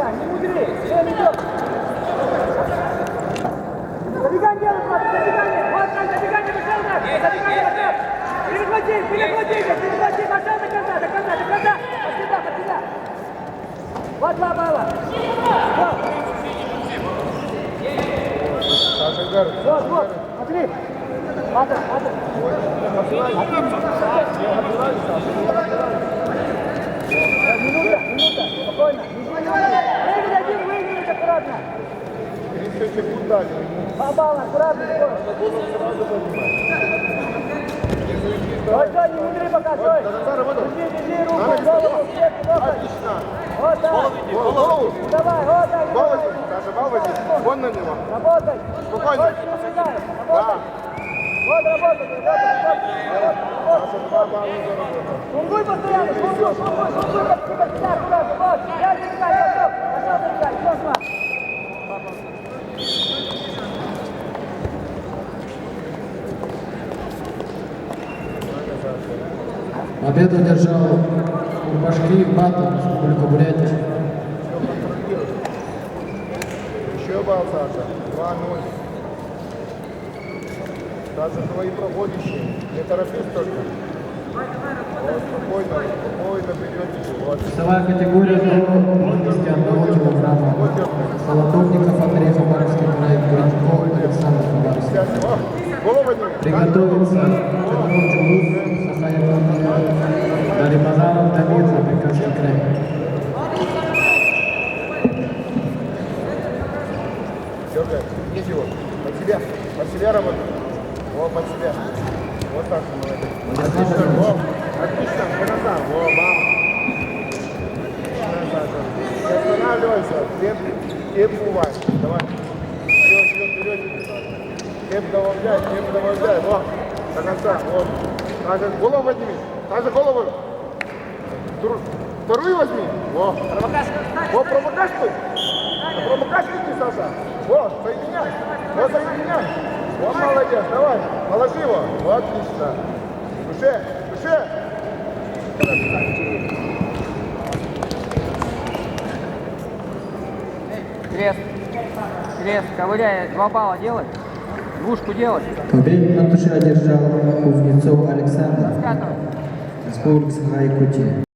спокойно, не мудри. Всем идет. Забегание, забегание. Вот так, забегание, пошел так. Забегание, пошел. Перехвати, пошел до конца. Под себя. Вот 2 балла. Вот, смотри. Ада. Минута, спокойно. Выиграть аккуратно. 30 секунд дали. 2 балла, аккуратно. Стой, не мудри пока, стой. Держи руку, голову, Отлично. Вот так. Голову. Давай, вот так. Бал возить. Вон на него. Работай. Спокойно. Да. Вот, работай. Саша, 2 балла заработал. Шунгуй постоянно, шунгуй, аккуратно, вот. Я забегай, готов. Пошел забегай, все, шла. Победу держал Урбашки Батон, Республика Бурятия. Еще балл, Саша. 2-0. Саша, твои проводящие. Не торопись только. Вот, спокойно берете. Вот. Весовая категория до 51 килограмма. Солодовников Андрей, Хабаровский край, Горячков Александр, Хабаровский. Голову не. Приготовиться Чернов Джулус, Сахая Кундия, Даримазаров Давид, Забайкальский край. Дергай. Иди его. Под себя работай. Вот, под себя. Вот так, молодец. Отлично, во. Отлично, красота. Во, бам. Не останавливайся. Темп бывает. Давай. Вперед. Темп добавляй. Во. До конца. Вот. Также голову подними. Также голову. Вторую возьми. Во. Во, промокашку. Промокашку ты, Саша. Во, соединяй. Вот молодец, давай, положи его. Вот, отлично. Душе. Крест, ковыряй, 2 балла делай. Двушку делай. Победу на душе одержал Кузнецов Александр, Раскатывай. Республика Саха-Якутия.